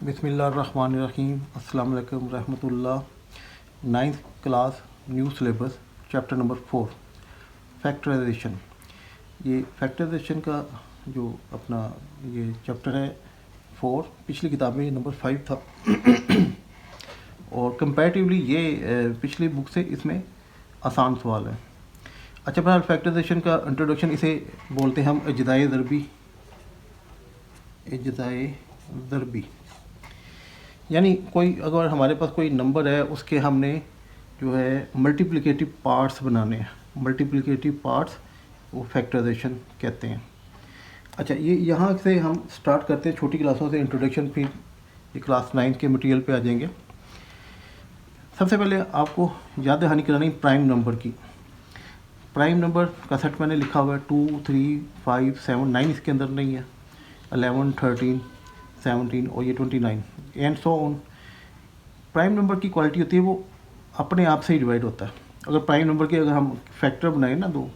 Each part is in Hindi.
बिस्मिल्लाहिर्रहमानिर्रहीम। अस्सलाम वालेकुम रहमतुल्लाह। 9th class new syllabus chapter number 4 factorization. ये फैक्टराइजेशन का जो अपना ये चैप्टर है 4, पिछली किताब में नंबर 5 था और कंपैरेटिवली ये पिछली बुक से इसमें आसान सवाल है। अच्छा, बहरहाल फैक्टराइजेशन का इंट्रोडक्शन इसे बोलते हैं हम इज्दाए ज़रबी। इज्दाए ज़रबी यानी कोई अगर हमारे पास कोई नंबर है उसके हमने जो है मल्टीप्लिकेटिव पार्ट्स बनाने हैं। मल्टीप्लिकेटिव पार्ट्स वो फैक्टराइजेशन कहते हैं। अच्छा, ये यहाँ से हम स्टार्ट करते हैं छोटी क्लासों से इंट्रोडक्शन, फिर ये क्लास 9 के मटेरियल पे आ जाएंगे। सबसे पहले आपको याद दहानी करानी प्राइम नंबर की। प्राइम नंबर का सेट मैंने लिखा हुआ है 2, 3, 5, 7, 9 इसके अंदर नहीं है, 11, 13, 17 और ये 29 and so on. Prime number की क्वालिटी होती है वो अपने आप से ही डिवाइड होता है। अगर प्राइम नंबर के अगर हम फैक्टर बनाए ना दो,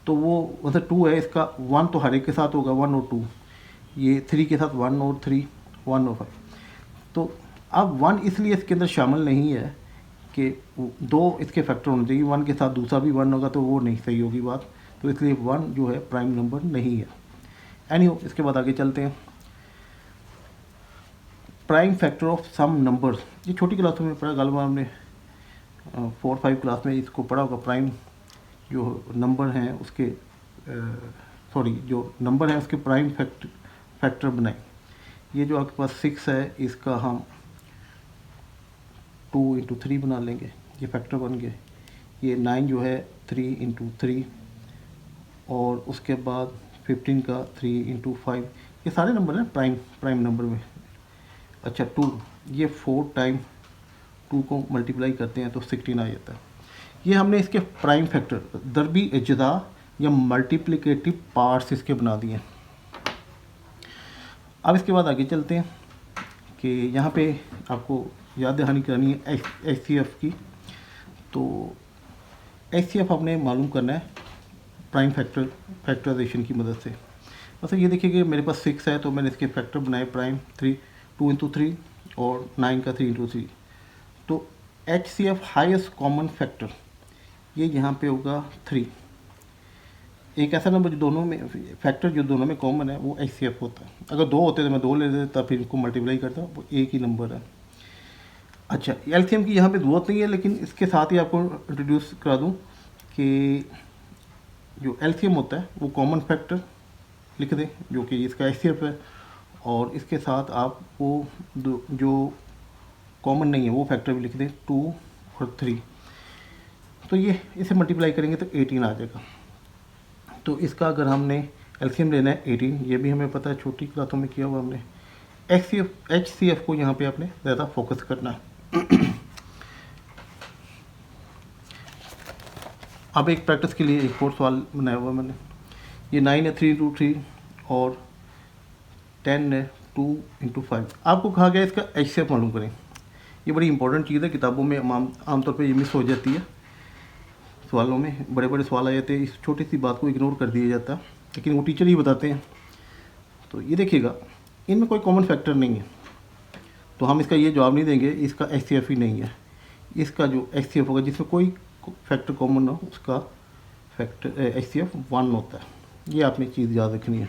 तो वो मतलब 2 है, इसका 1 तो हर एक के साथ होगा 1 और 2, ये 3 के साथ 1 और 3, 1 और 5। तो अब 1 इसलिए इसके अंदर शामिल नहीं है कि 2 इसके फैक्टर होने चाहिए, 1 के साथ दूसरा भी 1 होगा तो वो नहीं सही होगी बात, तो इसलिए 1 जो है प्राइम नंबर नहीं है। एनीहो, इसके बाद आगे चलते हैं। Prime factor of some numbers, ये छोटी क्लासों में पढ़ा, गलबा हमने 4-5 क्लास में इसको पढ़ा होगा। प्राइम जो नंबर हैं उसके जो नंबर है उसके प्राइम फैक्टर बनाए। ये जो आपके पास 6 है इसका हम 2 इंटू 3 बना लेंगे, ये फैक्टर बन गए। ये 9 जो है 3 इंटू 3, और उसके बाद 15 का 3 इंटू 5, ये सारे नंबर हैं प्राइम नंबर में। अच्छा, 2, ये 4 टाइम 2 को मल्टीप्लाई करते हैं तो 16 आ जाता है। ये हमने इसके प्राइम फैक्टर दरबी इज्दा या मल्टीप्लिकेटिव पार्ट्स इसके बना दिए। अब इसके बाद आगे चलते हैं कि यहाँ पे आपको याद दहानी करानी है HCF की। तो HCF आपने मालूम करना है प्राइम फैक्टराइजेशन की मदद से। मतलब ये देखिए कि मेरे पास 6 है तो मैंने इसके फैक्टर बनाए प्राइम 2 इंटू 3 और 9 का 3 इंटू 3। तो HCF हाईएस्ट कॉमन फैक्टर ये यहाँ पे होगा 3। एक ऐसा नंबर जो दोनों में फैक्टर जो दोनों में कॉमन है वो HCF होता है। अगर 2 होते तो मैं 2 ले लेता, फिर इनको मल्टीप्लाई करता, वो एक ही नंबर है। अच्छा, LCM की यहाँ पे ज़रूरत नहीं है, लेकिन इसके साथ ही आपको इंट्रोड्यूस करा दूँ कि जो LCM होता है वो कॉमन फैक्टर लिख दें जो कि इसका HCF है, और इसके साथ आप वो जो कॉमन नहीं है वो फैक्टर भी लिख दें 2 और 3। तो ये इसे मल्टीप्लाई करेंगे तो 18 आ जाएगा। तो इसका अगर हमने एलसीएम लेना है 18, ये भी हमें पता है, छोटी क्लासों में किया हुआ हमने। HCF को यहाँ पे आपने ज़्यादा फोकस करना है। अब एक प्रैक्टिस के लिए एक और सवाल बनाया हुआ मैंने। ये 9 है 3 इंटू 3 और 10 है 2 इंटू 5। आपको कहा गया इसका HCF मालूम करें। ये बड़ी इंपॉर्टेंट चीज़ है, किताबों में आमतौर पे ये मिस हो जाती है। सवालों में बड़े बड़े सवाल आ जाते हैं, इस छोटी सी बात को इग्नोर कर दिया जाता है, लेकिन वो टीचर ही बताते हैं। तो ये देखिएगा, इनमें कोई कॉमन फैक्टर नहीं है, तो हम इसका ये जवाब नहीं देंगे इसका HCF ही नहीं है। इसका जो HCF होगा जिसमें कोई फैक्टर कॉमन ना हो उसका फैक्टर HCF 1 होता है। ये आपने चीज़ याद रखनी है।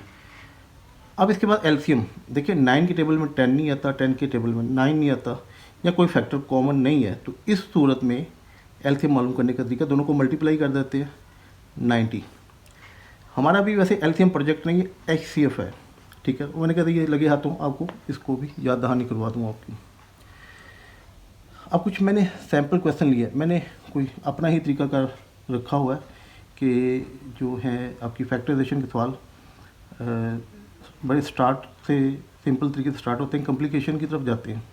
अब इसके बाद LCM देखिए, 9 के टेबल में 10 नहीं आता, 10 के टेबल में 9 नहीं आता, या कोई फैक्टर कॉमन नहीं है, तो इस सूरत में LCM मालूम करने का तरीका, दोनों को मल्टीप्लाई कर देते हैं 90। हमारा भी वैसे LCM प्रोजेक्ट नहीं है, HCF है, ठीक है। मैंने कहा ये लगे हाथों आपको इसको भी याद दहानी करवा दूँ आपकी। अब कुछ मैंने सैम्पल क्वेश्चन लिए, मैंने कोई अपना ही तरीका कर रखा हुआ है कि जो है आपकी फैक्टराइजेशन के सवाल बड़े स्टार्ट से सिंपल तरीके से स्टार्ट होते हैं, कॉम्प्लिकेशन की तरफ जाते हैं।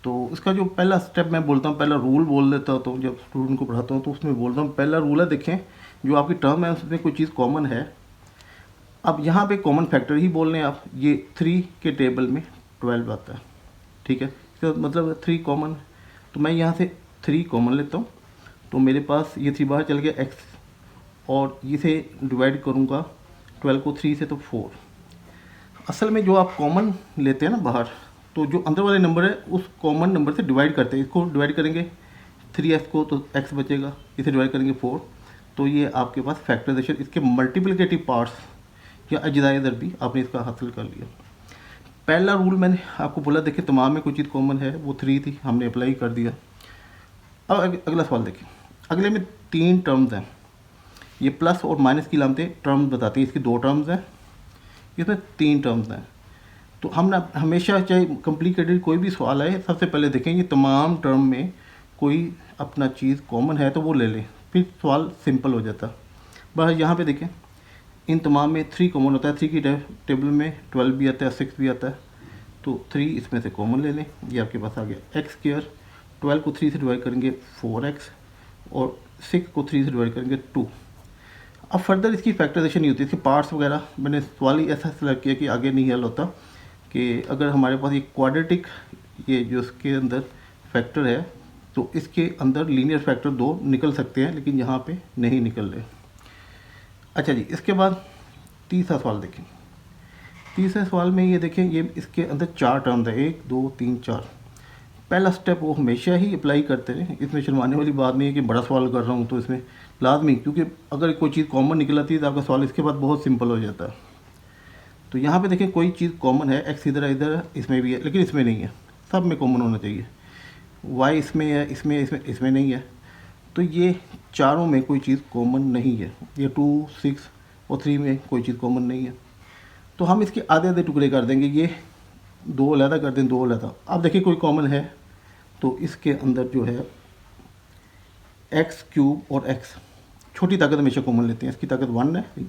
तो इसका जो पहला स्टेप मैं बोलता हूँ, पहला रूल बोल देता हूँ, तो जब स्टूडेंट को पढ़ाता हूँ तो उसमें बोलता हूँ पहला रूल है, देखें जो आपकी टर्म है उसमें कोई चीज़ कॉमन है। अब यहाँ पे कॉमन फैक्टर ही बोल रहे हैं आप, ये 3 के टेबल में 12 आता है, ठीक है। इसका मतलब 3 कॉमन, तो मैं यहाँ से 3 कॉमन लेता हूँ, तो मेरे पास ये 3 बाहर चल गया x, और इसे डिवाइड करूँगा 12 को 3 से तो 4। असल में जो आप कॉमन लेते हैं ना बाहर, तो जो अंदर वाले नंबर है उस कॉमन नंबर से डिवाइड करते हैं, इसको डिवाइड करेंगे 3x को तो x बचेगा, इसे डिवाइड करेंगे 4, तो ये आपके पास फैक्टराइजेशन, इसके मल्टीप्लिकेटिव पार्ट्स या अज्जाए दरबी आपने इसका हासिल कर लिया। पहला रूल मैंने आपको बोला, देखिए तमाम में कोई चीज़ कॉमन है, वो 3 थी, हमने अप्लाई कर दिया। अब अगला सवाल देखिए, अगले में 3 टर्म्स हैं, ये प्लस और माइनस की लामतें टर्म्स बताती हैं, इसकी 2 टर्म्स हैं, इसमें 3 टर्म्स हैं। तो हम ना हमेशा चाहे कॉम्प्लिकेटेड कोई भी सवाल आए, सबसे पहले देखें ये तमाम टर्म में कोई अपना चीज़ कॉमन है तो वो ले लें, फिर सवाल सिंपल हो जाता। बस यहाँ पे देखें इन तमाम में 3 कॉमन होता है, 3 की टेबल में 12 भी आता है, 6 भी आता है, तो 3 इसमें से कॉमन ले लें, ये आपके पास आ गया एक्स स्क्वायर। 12 को 3 से डिवाइड करेंगे 4x और 6 को 3 से डिवाइड करेंगे 2। अब फर्दर इसकी फैक्टराइजेशन नहीं होती, इसके पार्ट्स वगैरह मैंने सवाल ही ऐसा सेलेक्ट किया कि आगे नहीं हल होता, कि अगर हमारे पास ये क्वाड्रेटिक ये जो इसके अंदर फैक्टर है तो इसके अंदर लीनियर फैक्टर 2 निकल सकते हैं, लेकिन यहाँ पे नहीं निकल रहे। अच्छा जी, इसके बाद तीसरा सवाल देखें। तीसरे सवाल में ये देखें, ये इसके अंदर 4 टर्म है, 1 2 3 4। पहला स्टेप वो हमेशा ही अप्लाई करते हैं, इसमें शर्माने वाली बात नहीं है कि बड़ा सवाल कर रहा हूँ तो इसमें लाजमी, क्योंकि अगर कोई चीज़ कॉमन निकल आती है तो आपका सवाल इसके बाद बहुत सिंपल हो जाता है। तो यहाँ पे देखें कोई चीज़ कॉमन है, एक्स इधर इधर इसमें भी है, लेकिन इसमें नहीं है, सब में कॉमन होना चाहिए। वाई इसमें है, इसमें नहीं है, तो ये चारों में कोई चीज़ कॉमन नहीं है। ये 2 6 और 3 में कोई चीज़ कॉमन नहीं है, तो हम इसके आधे आधे टुकड़े कर देंगे, ये 2 अलहदा कर दें, 2 अलहदा। अब देखिए कोई कॉमन है तो इसके अंदर जो है एक्स क्यूब और एक्स, छोटी ताकत हमेशा कॉमन लेते हैं, इसकी ताकत 1 है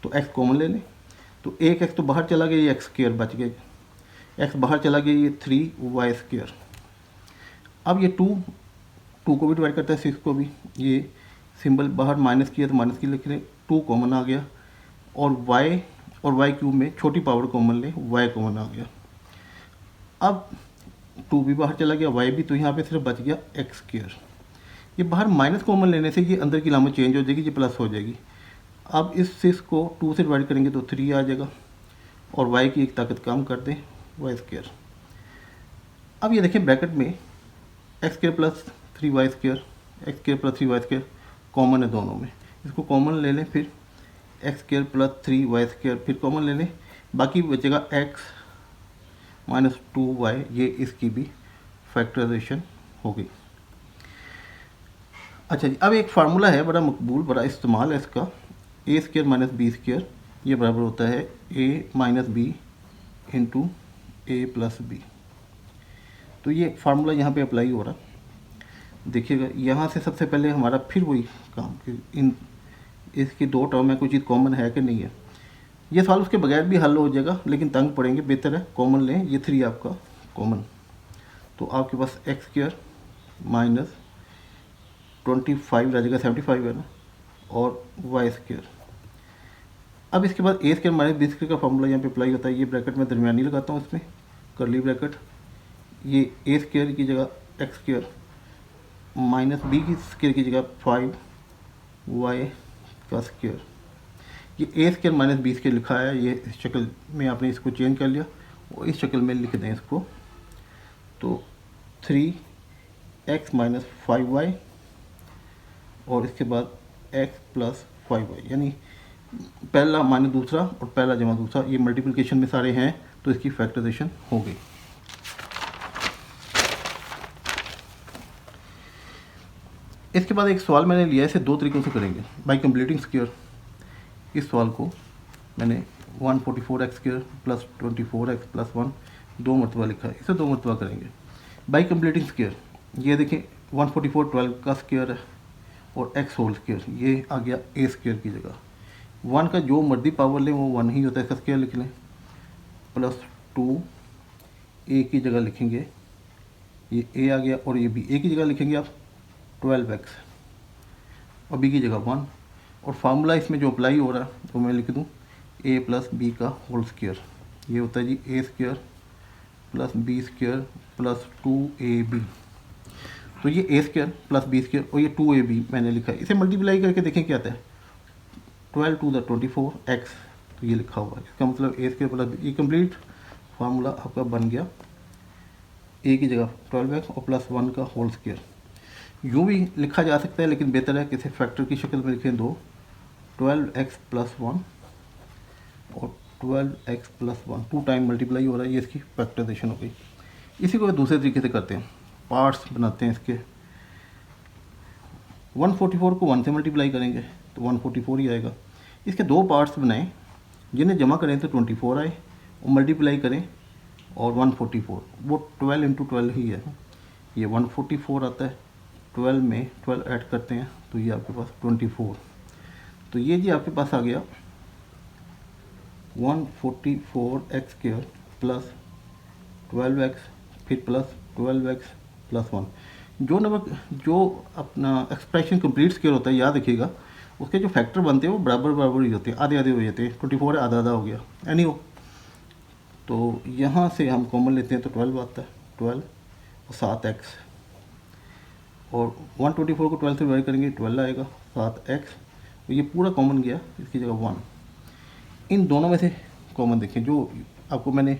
तो एक्स कॉमन ले लें, तो एक एक्स तो बाहर चला गया, ये एक्स स्क्वायर बच गया, एक्स बाहर चला गया, ये 3y स्क्वायर। अब ये 2 को भी डिवाइड करता है 6 को भी, ये सिंबल बाहर माइनस किया तो माइनस की लिख लें, 2 कॉमन आ गया, और y क्यूब में छोटी पावर कॉमन लें, y कॉमन आ गया। अब 2 भी बाहर चला गया, y भी, तो यहाँ पे सिर्फ बच गया एक्स स्क्वायर। ये बाहर माइनस कॉमन लेने से ये अंदर की लामत चेंज हो जाएगी, ये प्लस हो जाएगी। अब इस 6 को 2 से डिवाइड करेंगे तो 3 आ जाएगा, और y की एक ताकत कम कर दें, y स्क्वायर। अब ये देखें ब्रैकेट में x square plus 3y square, x square plus 3y square common है दोनों में, इसको कॉमन ले लें, फिर x square plus 3y square फिर कॉमन ले लें, बाकी बचेगा x माइनस 2y, ये इसकी भी फैक्टराइजेशन हो गई। अच्छा जी, अब एक फार्मूला है बड़ा मकबूल, बड़ा इस्तेमाल है इसका, ए स्क्वायर माइनस बी स्क्वायर, ये बराबर होता है ए माइनस बी इंटू ए प्लस बी। तो ये फार्मूला यहाँ पे अप्लाई हो रहा, देखिएगा यहाँ से सबसे पहले हमारा फिर वही काम कि इन इसकी 2 टर्म में कोई चीज़ कॉमन है कि नहीं है। ये सवाल उसके बगैर भी हल हो जाएगा, लेकिन तंग पड़ेंगे, बेहतर है कॉमन लें, ये 3 आपका कॉमन, तो आपके पास एक्स स्क्वायर माइनस 25 रह जाएगा, 75 है ना, और वाई स्क्वायर। अब इसके बाद ए स्क्वायर माइनस बी स्क्वायर का फॉर्मूला यहाँ पे अप्लाई होता है, ये ब्रैकेट में दरमियानी लगाता हूँ, इसमें करली ब्रैकेट, ये ए स्क्वायर की जगह एक्स स्क्वायर माइनस बी की स्क्वायर की जगह 5y का स्क्वायर, ये A square minus B square लिखा है, ये इस शक्ल में आपने इसको चेंज कर लिया और इस शक्ल में लिख दें इसको, तो 3x माइनस 5y और इसके बाद x प्लस 5y, यानी पहला माइनस दूसरा और पहला जमा दूसरा, ये मल्टीप्लिकेशन में सारे हैं तो इसकी फैक्टराइजेशन हो गई। इसके बाद एक सवाल मैंने लिया है, इसे 2 तरीकों से करेंगे बाय कंप्लीटिंग स्क्वायर। इस सवाल को मैंने 144x square plus 24x plus 1 2 मरतबा लिखा है, इसे 2 मरतबा करेंगे बाय कंप्लीटिंग स्क्वायर। ये देखें 144 12 का स्क्वायर है और x होल स्क्वायर, ये आ गया a स्क्वायर की जगह, 1 का जो मर्जी पावर लें वो 1 ही होता है, इसका स्क्वायर लिख लें, प्लस 2 a की जगह लिखेंगे, ये a आ गया, और ये b, a की जगह लिखेंगे आप 12x और b की जगह 1, और फार्मूला इसमें जो अप्लाई हो रहा है तो मैं लिख दूँ a प्लस बी का होल स्क्वायर, ये होता है जी a square plus B square plus 2ab। तो ये a square plus B square और ये 2ab मैंने लिखा है, इसे मल्टीप्लाई करके देखें क्या आता है, 12 टू द 24x, तो ये लिखा हुआ है, इसका मतलब a स्क्वायर प्लस, ये कंप्लीट फार्मूला आपका बन गया ए की जगह 12x और प्लस 1 का होल स्क्वायर। यूँ भी लिखा जा सकता है, लेकिन बेहतर है किसी फैक्टर की शक्ल में लिखें। 12x प्लस 1 और 12x प्लस 1 2 टाइम मल्टीप्लाई हो रहा है, ये इसकी फैक्टराइजेशन हो गई। इसी को दूसरे तरीके से करते हैं, पार्ट्स बनाते हैं इसके। 144 को 1 से मल्टीप्लाई करेंगे तो 144 ही आएगा। इसके दो पार्ट्स बनाएं, जिन्हें जमा करें तो 24 आए, और मल्टीप्लाई करें और 144, वो 12 इंटू 12 ही है। ये 144 आता है, 12 में 12 ऐड करते हैं तो ये आपके पास 24। तो ये जी आपके पास आ गया 144x स्क्वायर प्लस 12x फिर प्लस 12x प्लस 1। जो नंबर जो अपना एक्सप्रेशन कंप्लीट स्क्वायर होता है, याद रखिएगा उसके जो फैक्टर बनते हैं वो बराबर बराबर ही होते हैं, आधे आधे हो जाते हैं। 24 आधा आधा हो गया एनी हो। तो यहाँ से हम कॉमन लेते हैं तो 12 आता है, 12 और 7x, और 124 को 12 से डिवाइड करेंगे 12 आएगा, 7x, तो ये पूरा कॉमन गया, इसकी जगह 1। इन दोनों में से कॉमन देखें, जो आपको मैंने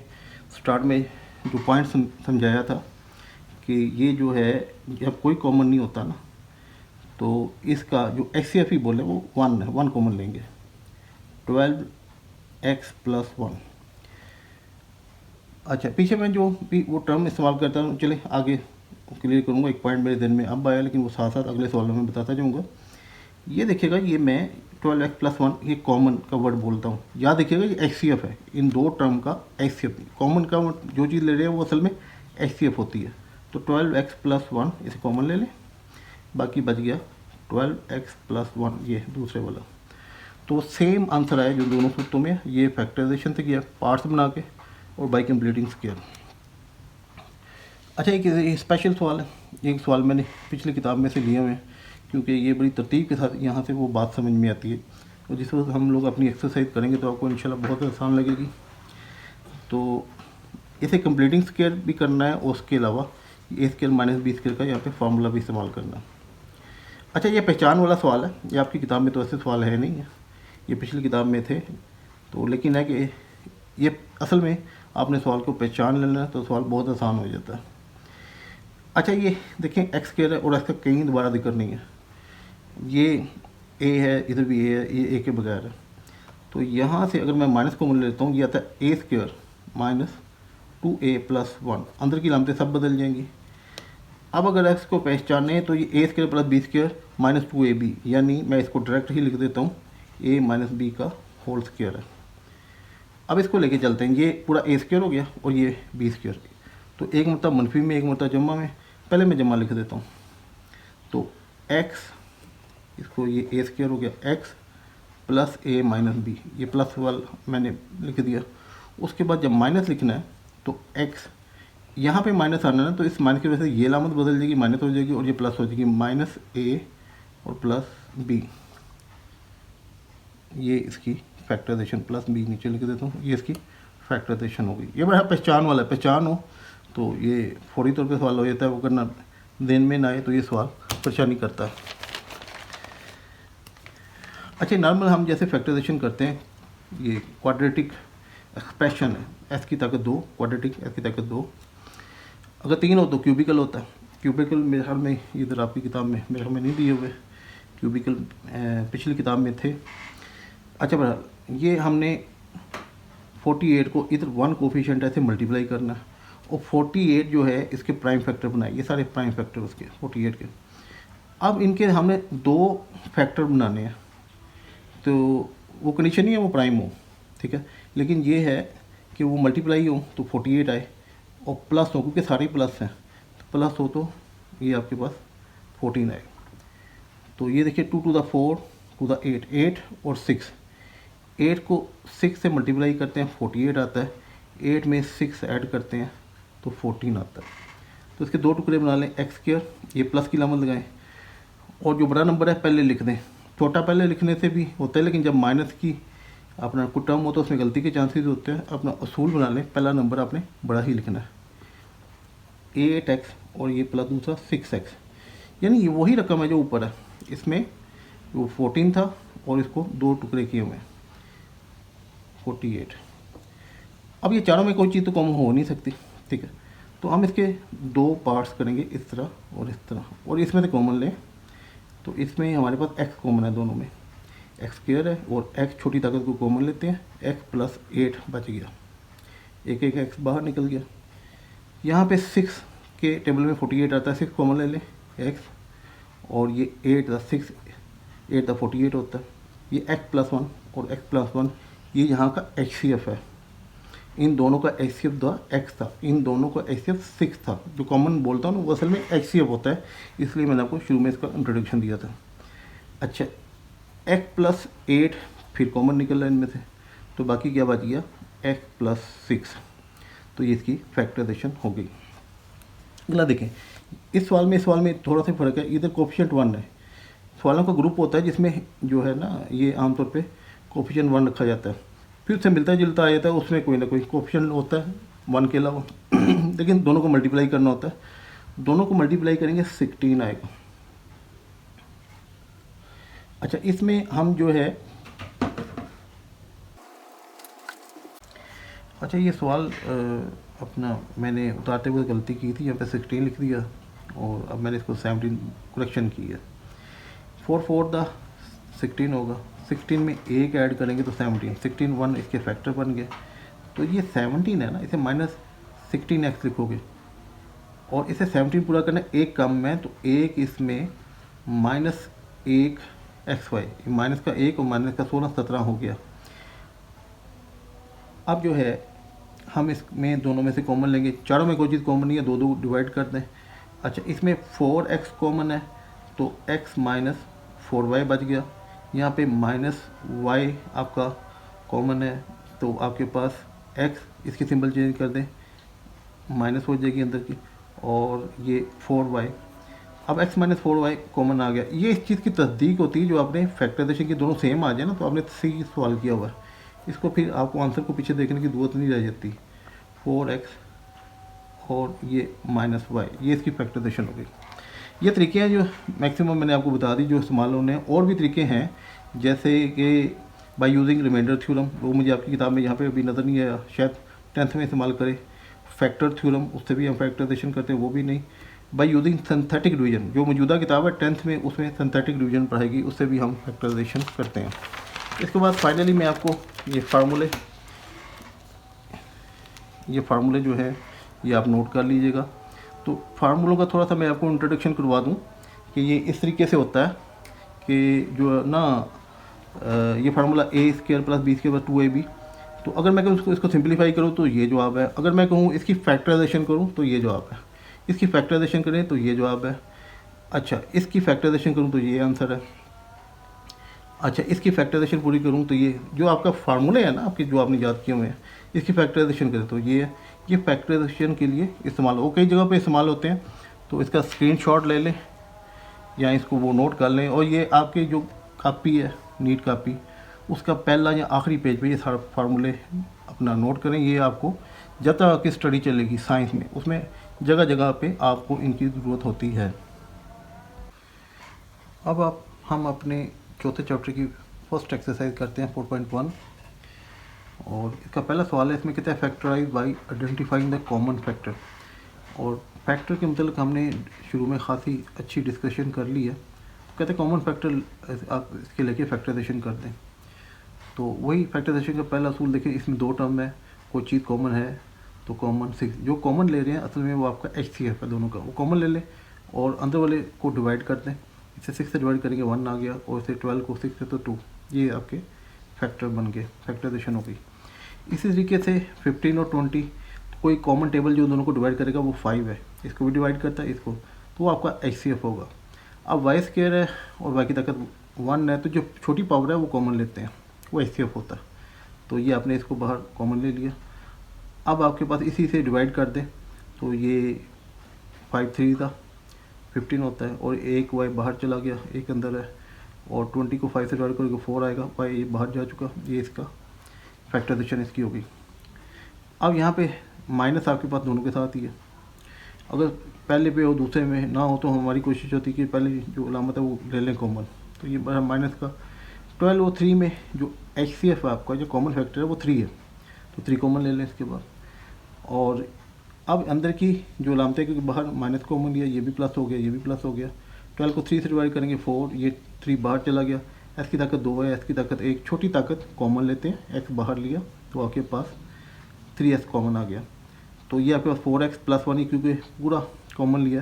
स्टार्ट में जो पॉइंट समझाया था कि ये जो है जब कोई कॉमन नहीं होता ना, तो इसका जो HCF ही बोले वो 1 है, 1 कॉमन लेंगे। 12x plus 1। अच्छा, पीछे मैं जो भी वो टर्म इस्तेमाल करता हूँ, चले आगे क्लियर करूँगा। एक पॉइंट मेरे दिन में अब आया, लेकिन वो साथ साथ अगले सवाल में बताता जाऊँगा। ये देखिएगा, ये मैं 12x प्लस 1 ये कॉमन का वर्ड बोलता हूँ, याद देखिएगा ये HCF है। इन दो टर्म का HCF, कॉमन का जो चीज़ ले रहे हैं वो असल में HCF होती है। तो 12x प्लस 1 इसे कॉमन ले लें, बाकी बच गया 12x प्लस 1, ये दूसरे वाला। तो सेम आंसर आया जो दोनों सूत्रों में, ये फैक्टराइजेशन से किया पार्ट्स बना के और बाई कंप्लीटिंग स्क्वायर। अच्छा, एक स्पेशल सवाल है, एक सवाल मैंने पिछली किताब में से लिए हुए हैं, क्योंकि ये बड़ी तरतीब के साथ यहाँ से वो बात समझ में आती है, और जिस वक्त हम लोग अपनी एक्सरसाइज करेंगे तो आपको इंशाल्लाह बहुत आसान लगेगी। तो इसे कंप्लीटिंग स्क्वायर भी करना है, और उसके अलावा ए स्क्वायर माइनस बी स्क्वायर का यहाँ पे फार्मूला भी इस्तेमाल करना है। अच्छा, ये पहचान वाला सवाल है, ये आपकी किताब में तो ऐसे सवाल है नहीं है, ये पिछली किताब में थे। तो लेकिन है कि ये असल में आपने सवाल को पहचान लेना है तो सवाल बहुत आसान हो जाता है। अच्छा, ये देखें एक्स स्क्वायर है और इसका कहीं दोबारा जिक्र नहीं है, ये ए है, इधर भी ए है, ये ए के बगैर है। तो यहाँ से अगर मैं माइनस कॉमन लेता हूँ, ये आता है ए स्क्वायर माइनस 2a प्लस 1, अंदर की लामतें सब बदल जाएंगी। अब अगर एक्स को पहचाने तो ये A square plus B square minus 2ab, यानी मैं इसको डायरेक्ट ही लिख देता हूँ a माइनस बी का होल स्क्वायर है। अब इसको लेके चलते हैं, ये पूरा ए स्क्वायर हो गया और ये बी स्क्वायर, तो एक मतलब मनफी में, एक मतलब जमा में। पहले मैं जमा लिख देता हूँ, तो x, इसको ये ए स्क्वायर हो गया x plus a minus B, ये प्लस वाला मैंने लिख दिया। उसके बाद जब माइनस लिखना है तो x, यहाँ पे माइनस आना है ना, तो इस माइनस की वजह से ये लामत बदल जाएगी, माइनस हो जाएगी, और ये प्लस हो जाएगी, माइनस a और प्लस b, ये इसकी फैक्टराइजेशन, प्लस b नीचे लिख देता हूँ, ये इसकी फैक्टराइजेशन हो गई। ये बड़ा पहचान वाला है, पहचान हो तो ये फौरी तौर पे सवाल हो जाता है, वो करना दिन में ना आए तो ये सवाल परेशानी करता है। अच्छा, नॉर्मल हम जैसे फैक्टराइजेशन करते हैं, ये क्वाड्रेटिक एक्सप्रेशन है, एस की ताकत 2, क्वाड्रेटिक एस की ताकत 2, अगर 3 हो तो क्यूबिकल होता है। क्यूबिकल मेरे ख्याल में इधर आपकी किताब में मेरे ख्याल में नहीं दिए हुए, क्यूबिकल पिछली किताब में थे। अच्छा, बहरहाल ये हमने 48 को इधर 1 कोफिशिएंट ऐसे मल्टीप्लाई करना है, और 48 जो है इसके प्राइम फैक्टर बनाए, ये सारे प्राइम फैक्टर उसके 48 के। अब इनके हमने 2 फैक्टर बनाने हैं, तो वो कंडीशन नहीं है वो प्राइम हो, ठीक है, लेकिन ये है कि वो मल्टीप्लाई हो तो 48 आए, और प्लस हो क्योंकि सारे प्लस हैं, तो प्लस हो तो ये आपके पास 14 आए। तो ये देखिए 2 to the 4 to the 8, 8 और 6, 8 को 6 से मल्टीप्लाई करते हैं 48 आता है, 8 में 6 ऐड करते हैं तो 14 आता है। तो इसके 2 टुकड़े बना लें, एक्स स्क्वायर, ये प्लस की लामत लगाएं, और जो बड़ा नंबर है पहले लिख दें। छोटा पहले लिखने से भी होता है, लेकिन जब माइनस की अपना कुछ टर्म हो तो उसमें गलती के चांसेस होते हैं। अपना असूल बना लें, पहला नंबर आपने बड़ा ही लिखना है, 8x और ये प्लस दूसरा 6x, यानी ये वही रकम है जो ऊपर है, इसमें वो 14 था और इसको 2 टुकड़े किए हुए 48। अब ये चारों में कोई चीज़ तो कॉमन हो नहीं सकती, ठीक है, तो हम इसके दो पार्ट्स करेंगे, इस तरह और इस तरह, और इसमें से कॉमन लें। तो इसमें हमारे पास x कॉमन है, दोनों में एक्स स्क्वायर है, और x छोटी ताकत को कॉमन लेते हैं, x प्लस 8 बच गया, एक एक x बाहर निकल गया। यहाँ पे 6 के टेबल में 48 आता है, 6 कॉमन ले लें x, और ये 8 द 6 8 द 48 होता है। ये x प्लस 1 और x प्लस 1 ये यहाँ का HCF है। इन दोनों का HCF द x था, इन दोनों का HCF 6 था। जो कॉमन बोलता हूँ ना वो असल में HCF होता है, इसलिए मैंने आपको शुरू में इसका इंट्रोडक्शन दिया था। अच्छा, x प्लस 8 फिर कॉमन निकल रहा है इनमें से, तो बाकी क्या बच गया x प्लस 6, तो ये इसकी फैक्टराइजेशन हो गई। अगला देखें, इस सवाल में थोड़ा सा फ़र्क है, इधर कोफिशिएंट 1 है। सवालों का ग्रुप होता है जिसमें जो है ना ये आमतौर पे कोफिशिएंट 1 रखा जाता है, फिर उससे मिलता जुलता आ जाता है, उसमें कोई ना कोई कोफिशिएंट होता है 1 के अलावा लेकिन दोनों को मल्टीप्लाई करना होता है, दोनों को मल्टीप्लाई करेंगे 16 आएगा। अच्छा, इसमें हम जो है, अच्छा ये सवाल अपना मैंने उतारते हुए गलती की थी, यहाँ पे 16 लिख दिया और अब मैंने इसको 17 करेक्शन की है। 4 4 द 16 होगा, 16 में एक ऐड करेंगे तो 17, 16 1 इसके फैक्टर बन गए। तो ये 17 है ना, इसे माइनस 16x लिखोगे, और इसे 17 पूरा करना एक कम में, तो एक इसमें माइनस 1xy, माइनस का 1 और माइनस का 16 17 हो गया। अब जो है हम इसमें दोनों में से कॉमन लेंगे, चारों में कोई चीज़ कॉमन नहीं है, दो दो डिवाइड कर दें। अच्छा, इसमें 4x कॉमन है, तो x माइनस 4y बच गया। यहाँ पे माइनस y आपका कॉमन है, तो आपके पास x, इसकी सिंबल चेंज कर दें, माइनस हो जाएगी अंदर की, और ये 4y। अब x माइनस 4y कॉमन आ गया। ये इस चीज़ की तस्दीक होती है जो आपने फैक्टराइजेशन के दोनों सेम आ जाए ना, तो आपने सही सवाल किया हुआ है। इसको फिर आपको आंसर को पीछे देखने की ज़रूरत नहीं रह जाती। 4x और ये माइनस y, ये इसकी फैक्टराइजेशन हो गई। ये तरीके हैं जो मैक्सिमम मैंने आपको बता दी जो इस्तेमाल होने हैं। और भी तरीके हैं जैसे कि बाय यूजिंग रिमाइंडर थ्योरम, वो मुझे आपकी किताब में यहाँ पे अभी नज़र नहीं आया, शायद 10th में इस्तेमाल करें। फैक्टर थ्योरम, उससे भी हम फैक्टराइजेशन करते हैं, वो भी नहीं। बाय यूजिंग सिंथेटिक डिवीजन, जो मौजूदा किताब है 10th में, उसमें सिंथेटिक डिवीजन पढ़ाएगी, उससे भी हम फैक्टराइजेशन करते हैं। इसके बाद फाइनली मैं आपको ये फार्मूले जो है ये आप नोट कर लीजिएगा। तो फार्मूलों का थोड़ा सा मैं आपको इंट्रोडक्शन करवा दूं कि ये इस तरीके से होता है कि जो ना ये formula a square plus b square plus 2ab, तो अगर मैं कहूँ इसको सिंप्लीफाई करूँ तो ये जवाब है, अगर मैं कहूँ इसकी फैक्टराइजेशन करूँ तो ये जवाब है, इसकी फैक्टराइजेशन करें तो ये जवाब है। अच्छा, इसकी फैक्टराइजेशन करूँ तो ये आंसर है। अच्छा, इसकी फैक्टराइजेशन पूरी करूँ तो ये जो आपका फार्मूले है ना आपके, जो आपने याद किए हुए हैं, इसकी फैक्टराइजेशन करें तो ये है। ये फैक्टराइजेशन के लिए इस्तेमाल हो, कई जगह पे इस्तेमाल होते हैं, तो इसका स्क्रीनशॉट ले लें या इसको वो नोट कर लें, और ये आपके जो कापी है नीट कापी, उसका पहला या आखिरी पेज पे ये सारे फार्मूले अपना नोट करें। ये आपको जब तक आपकी स्टडी चलेगी साइंस में, उसमें जगह जगह पे आपको इनकी ज़रूरत होती है। अब हम अपने चौथे चैप्टर की फर्स्ट एक्सरसाइज करते हैं 4.1, और इसका पहला सवाल है, इसमें कहता है factorize by identifying the common factor. और फैक्टर के मतलब हमने शुरू में खासी अच्छी डिस्कशन कर ली है। कहते हैं कॉमन फैक्टर आप इसके लेके फैक्टराइजेशन कर दें, तो वही फैक्टराइजेशन का पहला असूल देखें। इसमें दो टर्म है, कोई चीज़ कॉमन है तो कॉमन 6, जो कॉमन ले रहे हैं असल में वो आपका HCF है, दोनों का वो कॉमन ले लें और अंदर वाले को डिवाइड कर दें। इसे 6 से डिवाइड करेंगे 1 आ गया, और इसे 12 को 6 से तो 2, ये आपके फैक्टर बन गए, फैक्टराइजेशन हो गई। इसी तरीके से 15 और 20, कोई कॉमन टेबल जो दोनों को डिवाइड करेगा वो 5 है, इसको भी डिवाइड करता है इसको, तो वो आपका HCF होगा। अब वाई स्क्वायर है और वाई की ताकत 1 है, तो जो छोटी पावर है वो कॉमन लेते हैं, वो HCF होता है। तो ये आपने इसको बाहर कॉमन ले लिया। अब आपके पास इसी से डिवाइड कर दें तो ये 5 3 था 15 होता है, और एक वाई बाहर चला गया, एक अंदर है, और 20 को 5 से डिवाइड करोगे 4 आएगा, वाई बाहर जा चुका, ये इसका फैक्टराइजेशन इसकी होगी। अब यहाँ पे माइनस आपके पास दोनों के साथ ही है, अगर पहले पे हो दूसरे में ना हो तो हमारी कोशिश होती है कि पहले जो अलामत है वो ले लें कॉमन। तो ये माइनस का 12 और 3 में जो HCF है आपका, जो कॉमन फैक्टर है वो 3 है, तो 3 कॉमन ले लें इसके बाद। और अब अंदर की जो अलामत है, क्योंकि बाहर माइनस कॉमन लिया, ये भी प्लस हो गया, ये भी प्लस हो गया। 12 को 3 से डिवाइड करेंगे 4, ये 3 बाहर चला गया। एस की ताकत 2 है, एस की ताकत 1, छोटी ताकत कॉमन लेते हैं, एक्स बाहर लिया तो आपके पास 3s कॉमन आ गया। तो ये आपके पास 4x प्लस 1 ही, क्योंकि पूरा कॉमन लिया,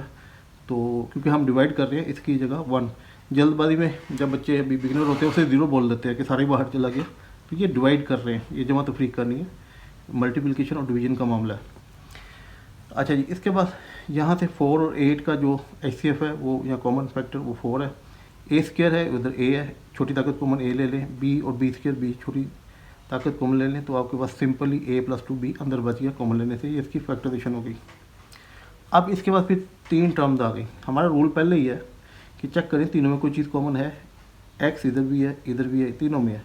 तो क्योंकि हम डिवाइड कर रहे हैं इसकी जगह 1। जल्दबाजी में जब बच्चे अभी बिगिनर होते हैं उसे 0 बोल देते हैं कि सारे बाहर चला गया, तो ये डिवाइड कर रहे हैं, ये जमा तफरीक करनी है, मल्टीप्लिकेशन और डिवीजन का मामला है। अच्छा जी, इसके बाद यहाँ से 4 और 8 का जो HCF है वो या कॉमन फैक्टर वो 4 है। ए स्क्वायर है, उधर ए है, छोटी ताकत कॉमन ए ले लें, बी और बी स्क्वायर बी, छोटी ताकत कॉमन ले लें, तो आपके पास सिंपली a + 2b अंदर बच गया कॉमन लेने से, ये इसकी फैक्टराइजेशन हो गई। अब इसके बाद फिर 3 टर्म्स आ गई। हमारा रूल पहले ही है कि चेक करें तीनों में कोई चीज़ कॉमन है, x इधर भी है, इधर भी है, तीनों में है,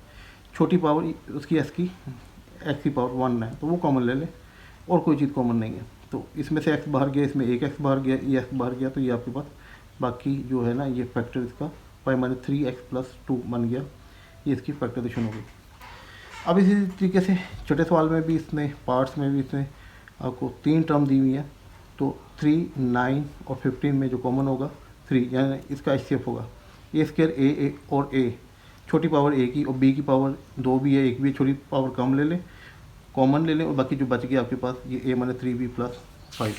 छोटी पावर उसकी x की पावर 1 है, तो वो कॉमन ले लें, और कोई चीज़ कॉमन नहीं है। तो इसमें से x बाहर गया, इसमें एक x बाहर गया, ये x बाहर गया, तो ये आपके पास बाकी जो है ना ये फैक्टर इसका y - 3x + 2 बन गया, ये इसकी फैक्टराइजेशन हो गई। अब इसी तरीके से छोटे सवाल में भी इसने पार्ट्स में भी इसने आपको 3 टर्म दी हुई है, तो 3, 9 और 15 में जो कॉमन होगा 3, यानी इसका HCF होगा a स्क्वायर a और a, छोटी पावर a की और b की पावर 2 भी है, 1 भी है, छोटी पावर कम ले लें, कॉमन ले लें, और बाकी जो बच गया आपके पास ये a - 3b + 5।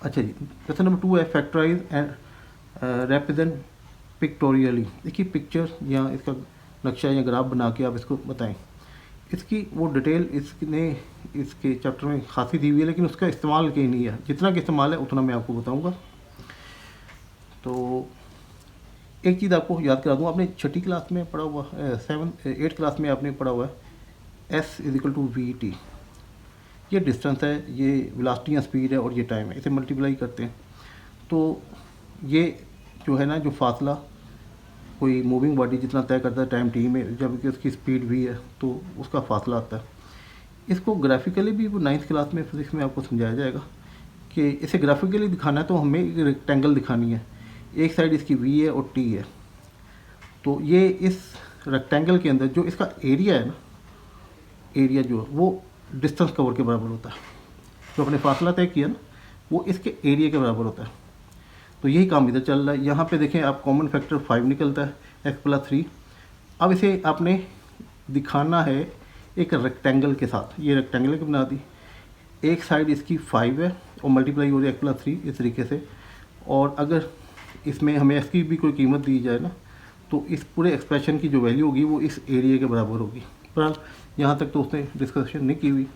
अच्छा जी, क्वेश्चन नंबर 2 है फैक्टराइज एंड रिप्रेजेंट पिक्टोरियली। देखिए पिक्चर या इसका नक्शा या ग्राफ बना के आप इसको बताएं। इसकी वो डिटेल इसने इसके चैप्टर में खासी दी हुई है, लेकिन उसका इस्तेमाल कहीं नहीं है, जितना कि इस्तेमाल है उतना मैं आपको बताऊंगा। तो एक चीज़ आपको याद करा दूँ, आपने 6ठी क्लास में पढ़ा हुआ, 8th क्लास में आपने पढ़ा हुआ है S = VT। ये डिस्टेंस है, ये वेलोसिटी या स्पीड है, और ये टाइम है, इसे मल्टीप्लाई करते हैं तो ये जो है ना, जो फासला कोई मूविंग बॉडी जितना तय करता है टाइम t में, जबकि उसकी स्पीड भी है, तो उसका फासला आता है। इसको ग्राफिकली भी वो 9th क्लास में फिजिक्स में आपको समझाया जाएगा कि इसे ग्राफिकली दिखाना है, तो हमें एक रेक्टेंगल दिखानी है, एक साइड इसकी v है और t है। तो ये इस रेक्टेंगल के अंदर जो इसका एरिया है ना, एरिया जो है वो डिस्टेंस कवर के बराबर होता है, जो अपने फासला तय किया ना वो इसके एरिया के बराबर होता है। तो यही काम इधर चल रहा है। यहाँ पे देखें आप, कॉमन फैक्टर 5 निकलता है, x + 3। अब इसे आपने दिखाना है एक रेक्टेंगल के साथ, ये रेक्टेंगल की बना दी, एक साइड इसकी 5 है और मल्टीप्लाई हो रही है x + 3 इस तरीके से। और अगर इसमें हमें x की भी कोई कीमत दी जाए ना, तो इस पूरे एक्सप्रेशन की जो वैल्यू होगी वो इस एरिया के बराबर होगी। पर यहाँ तक तो उसने डिस्कशन नहीं की हुई।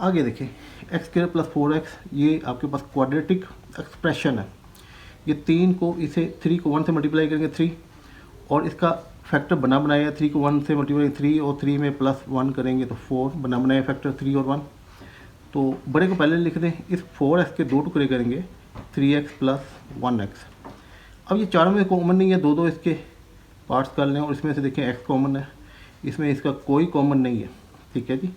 आगे देखें, x² + 4x, ये आपके पास क्वाड्रेटिक एक्सप्रेशन है। ये 3 को, इसे 3 को 1 से मल्टीप्लाई करेंगे 3, और इसका फैक्टर बना बनाया 3 को 1 से मल्टीप्लाई 3, और 3 में +1 करेंगे तो 4, बना बनाया फैक्टर 3 और 1। तो बड़े को पहले लिख दें, इस 4x के 2 टुकड़े करेंगे 3x + 1x। अब ये चारों में कॉमन नहीं है, 2 इसके पार्ट्स कर लें, और इसमें से देखें x कॉमन है, इसमें इसका कोई कॉमन नहीं है, ठीक है जी।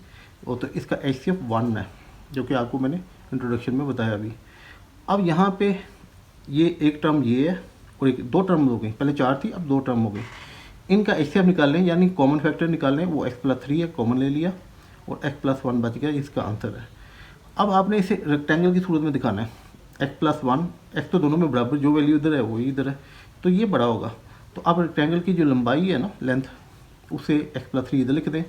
और तो इसका HCF 1 है, जो कि आपको मैंने इंट्रोडक्शन में बताया अभी। अब यहाँ पे ये एक टर्म ये है, और एक 2 टर्म हो गई, पहले 4 थी अब 2 टर्म हो गई। इनका HCF निकाल लें, यानी कॉमन फैक्टर निकाल लें, वो x + 3 है, कॉमन ले लिया, और x + 1 बच गया, इसका आंसर है। अब आपने इसे रेक्टेंगल की सूरत में दिखाना है, x + 1, x तो दोनों में बराबर, जो वैल्यू इधर है वही इधर है, तो ये बड़ा होगा। तो आप रेक्टेंगल की जो लंबाई है ना, लेंथ, उसे x + 3 इधर लिख दें,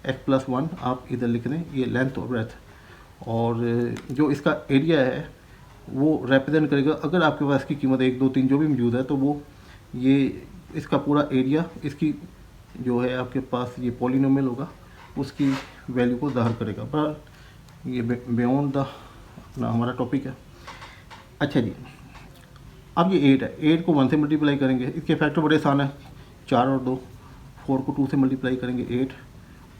x + 1 आप इधर लिख दें, ये लेंथ और ब्रेथ। और जो इसका एरिया है वो रिप्रेजेंट करेगा, अगर आपके पास इसकी कीमत 1, 2, 3 जो भी मौजूद है, तो वो ये इसका पूरा एरिया, इसकी जो है आपके पास ये पॉलिनोमियल होगा, उसकी वैल्यू को ज़ाहिर करेगा। पर ये बियॉन्ड द अपना हमारा टॉपिक है। अच्छा जी, अब ये 8 है, 8 को 1 से मल्टीप्लाई करेंगे, इसके फैक्टर बड़े आसान है, 4 और 2, 4 को 2 से मल्टीप्लाई करेंगे 8,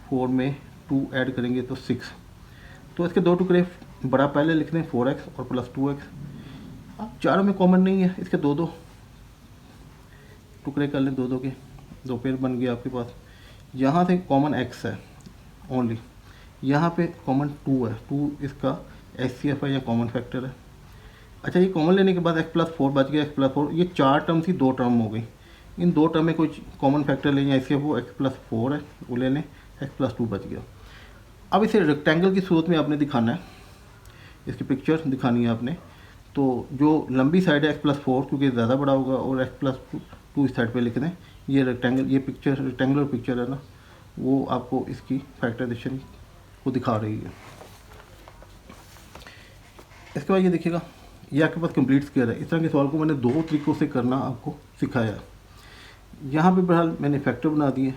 4 में 2 ऐड करेंगे तो 6। तो इसके 2 टुकड़े बड़ा पहले लिख दें 4x और +2x। अब चारों में कॉमन नहीं है, इसके 2 टुकड़े कर लें, 2 के 2 पेयर बन गए आपके पास। यहाँ से कॉमन x है ओनली, यहाँ पे कॉमन 2 है, 2 इसका HCF है या कॉमन फैक्टर है। अच्छा, ये कॉमन लेने के बाद x + 4 बच गया, x + 4, ये 4 टर्म थी, 2 टर्म हो गई। इन 2 टर्म में कोई कॉमन फैक्टर लें या HCF, वो x + 4 है, वो ले लें, x+2 बच गया। अब इसे रेक्टेंगल की सूरत में आपने दिखाना है, इसकी पिक्चर दिखानी है आपने। तो जो लंबी साइड है x+4 क्योंकि ज़्यादा बड़ा होगा, और x+2 इस साइड पे लिख दें। ये रेक्टेंगल, ये पिक्चर रेक्टेंगुलर पिक्चर है ना, वो आपको इसकी फैक्टराइजेशन को दिखा रही है। इसके बाद ये देखिएगा, ये आपके पास कंप्लीट स्क्वायर है। इस तरह के सवाल को मैंने 2 तरीक़ों से करना आपको सिखाया। यहाँ पे बहरहाल मैंने फैक्टर बना दिए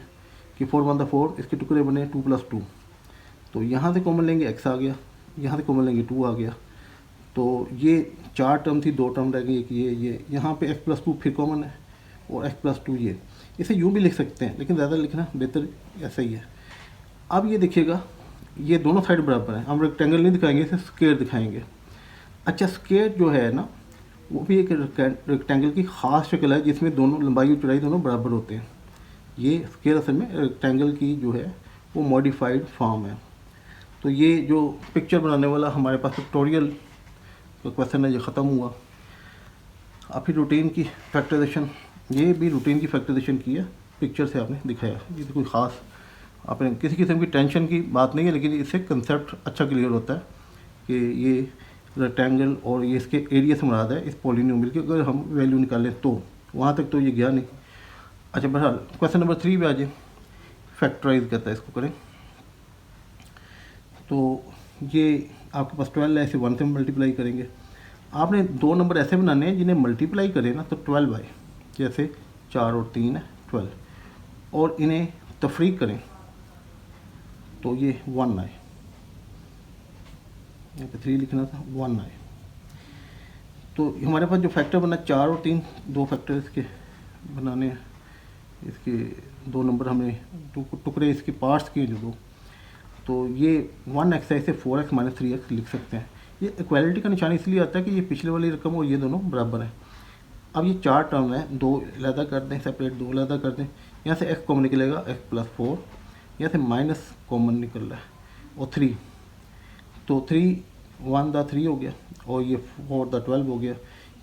कि 4 1 4, इसके टुकड़े बने 2 + 2। तो यहाँ से कॉमन लेंगे x आ गया, यहाँ से कॉमन लेंगे 2 आ गया। तो ये 4 टर्म थी, 2 टर्म रह गई, एक ये यहाँ पे x+2 फिर कॉमन है, और x+2 ये। इसे यूँ भी लिख सकते हैं, लेकिन ज़्यादा लिखना बेहतर ऐसा ही है। अब ये देखिएगा, ये दोनों साइड बराबर हैं। हम रेक्टेंगल नहीं दिखाएंगे, इसे स्क्वायर दिखाएंगे। अच्छा, स्क्वायर जो है ना, वो भी एक रेक्टेंगल की ख़ास शक्ल है जिसमें दोनों लंबाई और चौड़ाई दोनों बराबर होते हैं। ये स्क्वायर असल में रेक्टेंगल की जो है वो मॉडिफाइड फॉर्म है। तो ये जो पिक्चर बनाने वाला हमारे पास ट्यूटोरियल का क्वेश्चन है, ये ख़त्म हुआ। अब फिर रूटीन की फैक्टराइजेशन, ये भी रूटीन की फैक्टराइजेशन की है, पिक्चर से आपने दिखाया। ये तो कोई ख़ास आपने किसी किस्म की टेंशन की बात नहीं है, लेकिन इससे कंसेप्ट अच्छा क्लियर होता है कि ये रेक्टेंगल और ये इसके एरिया से मुराद है इस पॉलिनोमियल की। अगर हम वैल्यू निकालें तो वहाँ तक तो ये गया नहीं। अच्छा, बहरहाल क्वेश्चन नंबर 3 पे आ जाए, फैक्टराइज करता है, इसको करें। तो ये आपके पास 12 है, इसे 1 से मल्टीप्लाई करेंगे। आपने 2 नंबर ऐसे बनाने हैं जिन्हें मल्टीप्लाई करें ना तो 12 आए, जैसे 4 और 3 है 12, और इन्हें तफरीक करें तो ये 1 आए। यहाँ पे 3 लिखना था, 1 आए। तो हमारे पास जो फैक्टर बना 4 और 3, 2 फैक्टर इसके बनाने हैं। इसके 2 नंबर हमें टुकड़े इसके पार्ट्स किए जो 2, तो ये 1x है, इसे 4x - 3x लिख सकते हैं। ये इक्वालिटी का निशान इसलिए आता है कि ये पिछले वाली रकम और ये दोनों बराबर हैं। अब ये 4 टर्म है, 2 अलहदा कर दें, सेपरेट 2 अलहदा कर दें। यहाँ से x कॉमन निकलेगा, x+4, यहाँ से माइनस कॉमन निकल रहा है, और 3, तो 3 1 दा 3 हो गया, और ये 4 दा 12 हो गया।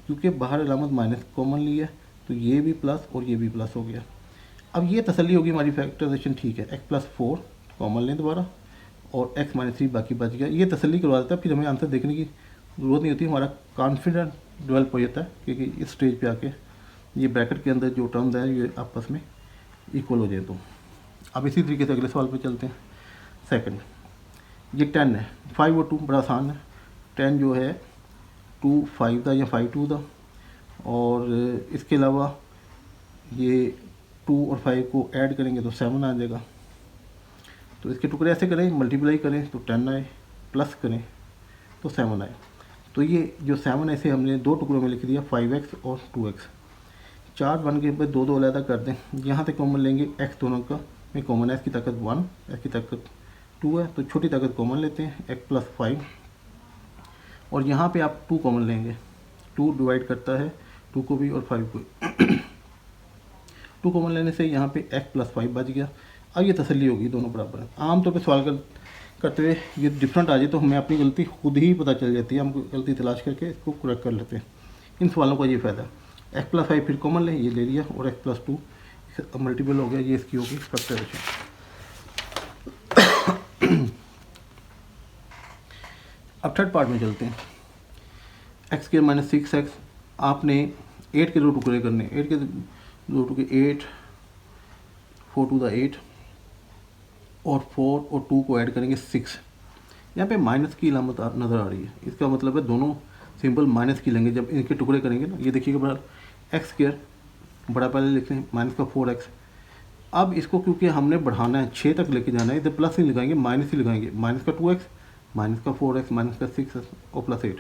क्योंकि बाहर अलामत माइनस कॉमन ली है तो ये भी प्लस और ये भी प्लस हो गया। अब ये तसल्ली होगी हमारी फैक्टराइजेशन ठीक है, x+4 कॉमन लें दोबारा, और x - 3 बाकी बच गया। ये तसल्ली करवा देता है, फिर हमें आंसर देखने की ज़रूरत नहीं होती, हमारा कॉन्फिडेंस डेवलप हो जाता है क्योंकि इस स्टेज पे आके ये ब्रैकेट के अंदर जो टर्म्स है ये आपस में इक्वल हो जाए। तो अब इसी तरीके से अगले सवाल पे चलते हैं। सेकंड, ये 10 है, 5 और 2 बड़ा आसान है। 10 जो है 2 5 का या 5 2 का, और इसके अलावा ये 2 और 5 को ऐड करेंगे तो 7 आ जाएगा। तो इसके टुकड़े ऐसे करें, मल्टीप्लाई करें तो 10 आए, प्लस करें तो 7 आए। तो ये जो 7 है इसे हमने 2 टुकड़ों में लिख दिया, 5x और 2x। 4 बन के बाद 2 अलहदा कर दें। यहाँ से कॉमन लेंगे, x दोनों का में कॉमन है, इसकी ताकत 1, x की ताकत 2 है, तो छोटी ताकत कॉमन लेते हैं, x + 5, और यहाँ पे आप 2 कॉमन लेंगे। 2 डिवाइड करता है 2 को भी और 5 को भी। 2 कॉमन लेने से यहाँ पे x + 5 बच गया। अब ये तसल्ली होगी, दोनों बराबर हैं। आमतौर पे सवाल करते हुए ये डिफरेंट आ जाए तो हमें अपनी गलती खुद ही पता चल जाती है, हम गलती तलाश करके इसको करेक्ट कर लेते हैं। इन सवालों का ये फ़ायदा, x + 5 फिर कॉमन लें, ये ले लिया, और x + 2 मल्टीपल हो गया, ये इसकी होगी फैक्टराइजेशन। अब थर्ड पार्ट में चलते हैं। x² - 6x, आपने 8 के 2 टुकड़े करने, 8 के 2 टुकड़े 8, 4 2 = 8, और 4 और 2 को ऐड करेंगे 6। यहाँ पे माइनस की इलामत नज़र आ रही है, इसका मतलब है दोनों सिंबल माइनस की लेंगे जब इनके टुकड़े करेंगे ना। ये देखिएगा बड़ा x² बड़ा पहले लिख लें, माइनस का 4x। अब इसको क्योंकि हमने बढ़ाना है, 6 तक लेके जाना है, इधर प्लस नहीं लगाएंगे, माइनस ही लगाएंगे। माइनस का 2x, माइनस का 4x, माइनस का 6 और प्लस 8।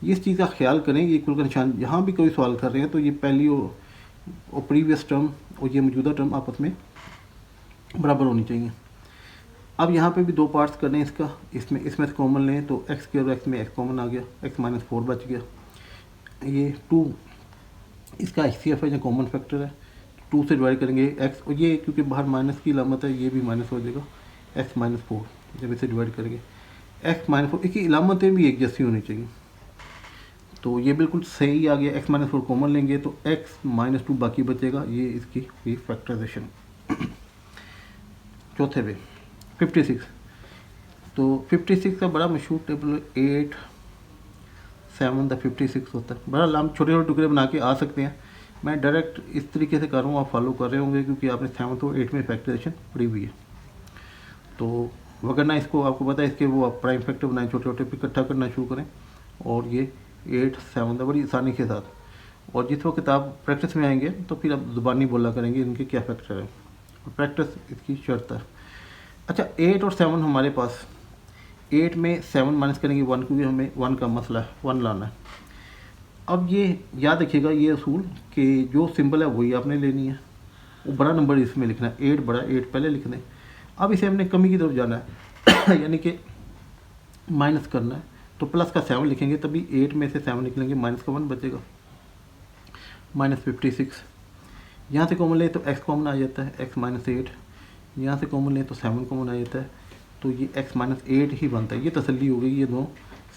ये इस चीज़ का ख्याल करें, ये इक्वल का निशान यहाँ भी कोई सवाल कर रहे हैं तो ये पहली और प्रीवियस टर्म और ये मौजूदा टर्म आपस में बराबर होनी चाहिए। अब यहाँ पे भी 2 पार्ट्स करने हैं इसका, इसमें से कॉमन लें तो x² और x में x कॉमन आ गया, x - 4 बच गया। ये 2 इसका HCF है या कॉमन फैक्टर है, 2 से डिवाइड करेंगे x, और ये क्योंकि बाहर माइनस की इलामत है ये भी माइनस हो जाएगा, x - 4 जब इसे डिवाइड करेंगे। x - 4 इसकी इलामतें भी एक जैसी होनी चाहिए, तो ये बिल्कुल सही आ गया। x - 4 कॉमन लेंगे तो x - 2 बाकी बचेगा, ये इसकी हुई फैक्टराइजेशन। चौथे पे 56। तो 56 का बड़ा मशहूर टेबल 8 7 द 56 होता है। बड़ा हम छोटे छोटे टुकड़े बना के आ सकते हैं। मैं डायरेक्ट इस तरीके से कर रहा हूँ, आप फॉलो कर रहे होंगे क्योंकि आपने 7 और 8 में फैक्टराइजेशन पढ़ी हुई है। तो वगरना इसको आपको पता है, इसके वो आप प्राइम फैक्टर बनाएं छोटे छोटे, फिर इकट्ठा करना शुरू करें और ये 8 7 बड़ी आसानी के साथ। और जिस वक्त आप प्रैक्टिस में आएंगे तो फिर आप ज़ुबानी बोला करेंगे इनके क्या फैक्टर है, और प्रैक्टिस इसकी शर्त है। अच्छा 8 और 7 हमारे पास, 8 में 7 माइनस करेंगे 1 क्योंकि हमें 1 का मसला है, 1 लाना है। अब ये याद रखिएगा ये असूल कि जो सिंबल है वही आपने लेनी है, वो बड़ा नंबर इसमें लिखना है, 8 बड़ा 8 पहले लिख दें। अब इसे हमने कमी की तरफ जाना है यानी कि माइनस करना है, तो प्लस का 7 लिखेंगे तभी 8 में से 7 निकलेंगे, माइनस का 1 बचेगा, -56। यहाँ से कॉमन ले तो x कॉमन आ जाता है, x -8। यहाँ से कॉमन ले तो 7 कॉमन आ जाता है, तो ये x -8 ही बनता है। ये तसल्ली हो गई, ये दोनों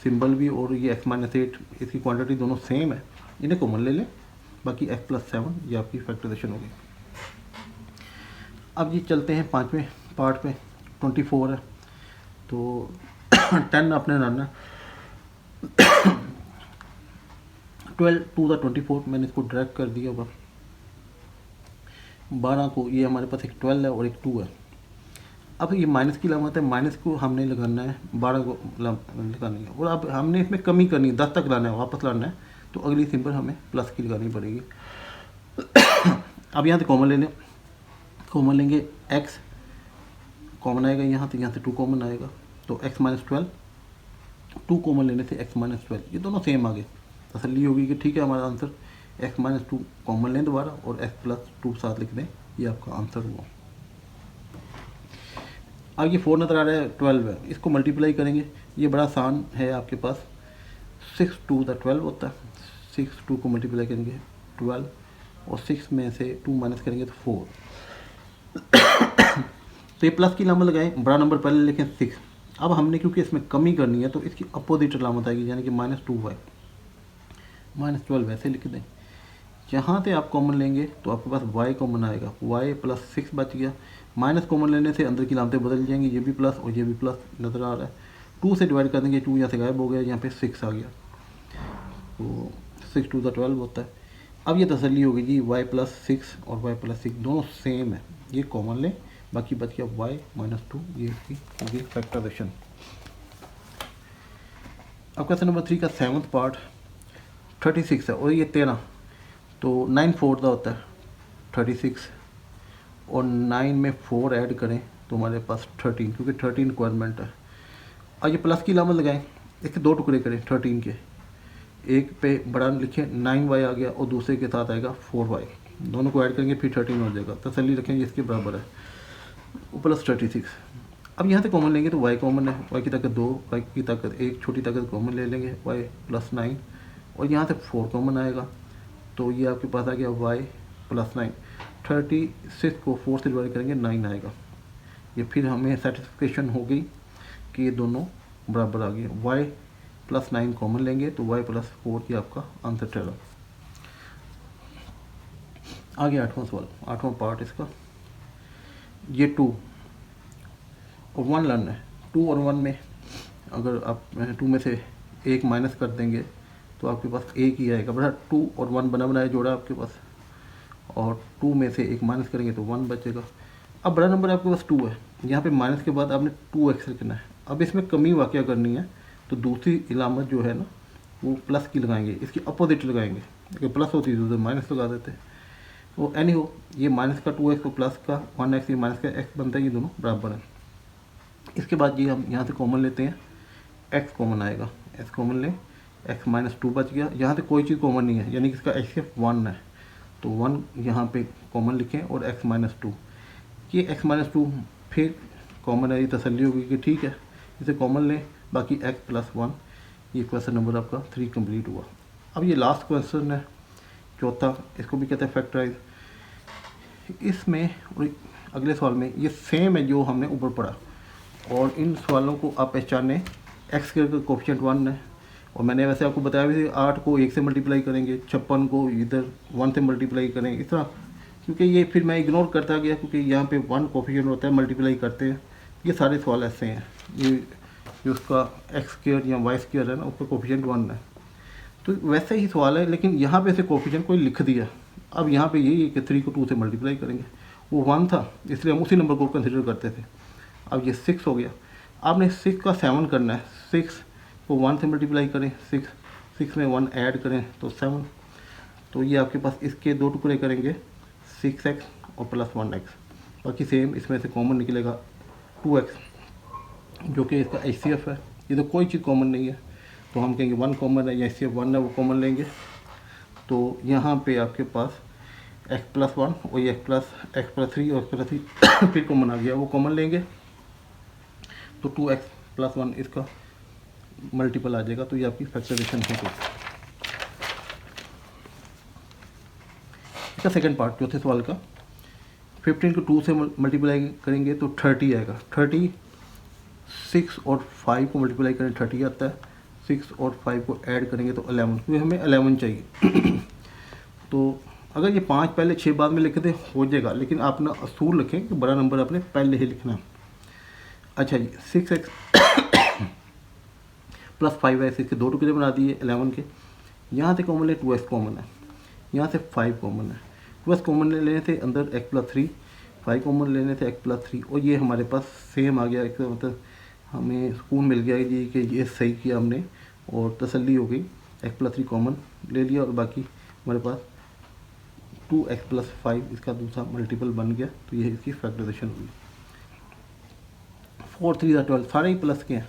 सिंबल भी और ये x -8 इसकी क्वांटिटी दोनों सेम है, इन्हें कॉमन ले लें, बाकी x + 7 ये आपकी फैक्टराइजेशन होगी। अब ये चलते हैं 5वें पार्ट पे, 24 है तो 10 आपने लाना, 12 टू द 24 मैंने इसको ड्रैग कर दिया हुआ, 12 को, ये हमारे पास एक 12 है और एक 2 है। अब ये माइनस की लामत है, माइनस को हमने लगाना है, 12 को लगानी है, और अब हमने इसमें कमी करनी है, 10 तक लाना है, वापस लाना है, तो अगली सिंबल हमें प्लस की लगानी पड़ेगी। अब यहाँ से कॉमन ले लें, कॉमन लेंगे x कॉमन आएगा यहाँ से 2 कॉमन आएगा, तो x -12, 2 कॉमन लेने से x -12, ये दोनों सेम आ गए, तसल्ली होगी कि ठीक है हमारा आंसर। x -2 कॉमन लें दोबारा और x + 2 साथ लिख दें, ये आपका आंसर हुआ। अब ये 4 नज़र आ रहा है, 12 है, इसको मल्टीप्लाई करेंगे, ये बड़ा आसान है आपके पास, 6 टू द 12 होता है, 6 2 को मल्टीप्लाई करेंगे 12 और 6 में से 2 माइनस करेंगे तो 4। तो ये प्लस की लामत लगाएं, बड़ा नंबर पहले लिखें 6। अब हमने क्योंकि इसमें कमी करनी है तो इसकी अपोजिट लामत आएगी, यानी कि -2y, -12 वैसे लिख दें। जहाँ से आप कॉमन लेंगे तो आपके पास y कॉमन आएगा, y + 6 बच गया, माइनस कॉमन लेने से अंदर की लामतें बदल जाएंगी, ये भी प्लस और ये भी प्लस नज़र आ रहा है। 2 से डिवाइड कर देंगे, 2 यहाँ से गायब हो गया, यहाँ पे 6 आ गया, तो 6 टू द 12 होता है। अब ये तसल्ली होगी जी y + 6 और y + 6 दोनों सेम है, ये कॉमन लें, बाकी बच गया y -2, ये इसकी होगी फैक्टराइजेशन। अब क्वेश्चन नंबर 3 का 7th पार्ट 36 है और ये 13, तो 9 4 का होता है 36 और 9 में 4 ऐड करें तो हमारे पास 13, क्योंकि 13 रिक्वायरमेंट है। और ये प्लस की लामत लगाएं, इसके 2 टुकड़े करें 13 के, एक पे बड़ा लिखें 9y आ गया और दूसरे के साथ आएगा 4y, दोनों को ऐड करेंगे फिर 13 हो जाएगा, तसल्ली रखेंगे इसके बराबर है, प्लस 36। अब यहाँ से कॉमन लेंगे तो y कॉमन है, y की ताकत 2, y की ताकत 1, छोटी ताकत कॉमन ले लेंगे, y + 9 और यहाँ से 4 कॉमन आएगा, तो ये आपके पास आ गया y + 9। 36 को 4 से डिवाइड करेंगे 9 आएगा, ये फिर हमें सेटिस्फिकेशन हो गई कि ये दोनों बराबर आ गए। y + 9 कॉमन लेंगे तो y + 4 की आपका आंसर ठहरा। आगे 8वां सवाल, 8वां पार्ट इसका, ये 2 और 1 लाना है। 2 और 1 में अगर आप 2 में से 1 माइनस कर देंगे तो आपके पास 1 ही आएगा, बड़ा 2 और 1 बना बनाया जोड़ा आपके पास, और 2 में से 1 माइनस करेंगे तो 1 बचेगा। अब बड़ा नंबर आपके पास 2 है, यहाँ पे माइनस के बाद आपने 2x लिखना है। अब इसमें कमी वाक़या करनी है तो दूसरी इलामत जो है ना वो प्लस की लगाएंगे, इसकी अपोजिट लगाएंगे, अगर प्लस होती तो माइनस लगा देते। तो एनी हो, ये माइनस का 2x को प्लस का 1x, ये माइनस का x बनता है, ये दोनों बराबर हैं। इसके बाद ये हम यहाँ से कॉमन लेते हैं, x कॉमन आएगा, x कॉमन लें, x -2 बच गया, यहाँ से कोई चीज़ कॉमन नहीं है, यानी कि इसका x सिर्फ 1 है, तो 1 यहाँ पे कॉमन लिखें और x -2, ये x -2 फिर कॉमन है, ये तसल्ली होगी कि ठीक है इसे कॉमन लें, बाकी x + 1, ये क्वेश्चन नंबर आपका 3 कंप्लीट हुआ। अब ये लास्ट क्वेश्चन है चौथा, इसको भी कहते हैं फैक्टराइज। इसमें और अगले सवाल में ये सेम है जो हमने ऊपर पढ़ा, और इन सवालों को आप पहचानें, x के कोफिशिएंट 1 है, और मैंने वैसे आपको बताया भी 8 को 1 से मल्टीप्लाई करेंगे, 56 को इधर 1 से मल्टीप्लाई करें, इस तरह, क्योंकि ये फिर मैं इग्नोर करता गया क्योंकि यहाँ पे 1 कोफिशिएंट होता है, मल्टीप्लाई करते हैं ये सारे सवाल ऐसे हैं। ये जो उसका एक्स स्क्वायर या वाई स्क्वायर है ना, उसका कोफिशिएंट 1 है, तो वैसे ही सवाल है, लेकिन यहाँ पे से कोफिशिएंट कोई लिख दिया। अब यहाँ पे यही है कि 3 को 2 से मल्टीप्लाई करेंगे, वो 1 था इसलिए हम उसी नंबर को कंसिडर करते थे। अब ये 6 हो गया, आपने 6 का 7 करना है, 6 को 1 से मल्टीप्लाई करें, 6 में 1 ऐड करें तो 7, तो ये आपके पास इसके 2 टुकड़े करेंगे 6x और प्लस 1x, बाकी सेम इसमें से कॉमन निकलेगा 2x, जो कि इसका HCF है। ये तो कोई चीज़ कॉमन नहीं है, तो हम कहेंगे 1 कॉमन है या HCF 1 है, वो कॉमन लेंगे। तो यहाँ पे आपके पास x प्लस 1 और ये x प्लस 3 और x प्लस 3 फिर कॉमन आ गया, वो कॉमन लेंगे तो 2x प्लस 1 इसका मल्टीपल आ जाएगा। तो ये आपकी फैक्टराइजेशन हो गई। इसका सेकंड पार्ट चौथे सवाल का, 15 को 2 से मल्टीप्लाई करेंगे तो 30 आएगा। 30 6 और 5 को मल्टीप्लाई करें 30 आता है, 6 और 5 को ऐड करेंगे तो 11, क्योंकि हमें 11 चाहिए। तो अगर ये 5 पहले 6 बाद में लिख दे हो जाएगा, लेकिन आप ना असूल रखें कि बड़ा नंबर आपने पहले ही लिखना है। अच्छा जी, 6x प्लस 5x, इसके 2 टुकड़े बना दिए 11 के। यहाँ से कॉमन ले 2x कॉमन है, यहाँ से 5 कॉमन है, 2x कॉमन लेने से अंदर x प्लस 3, 5 कॉमन लेने से x प्लस 3, और ये हमारे पास सेम आ गया। एक मतलब हमें सुकून मिल गया जी कि ये सही किया हमने, और तसल्ली हो गई। x प्लस 3 कॉमन ले लिया और बाकी हमारे पास 2x प्लस 5 इसका दूसरा मल्टीपल बन गया। तो ये इसकी फैक्टराइजेशन हुई। 4 3 12 सारे ही प्लस के हैं,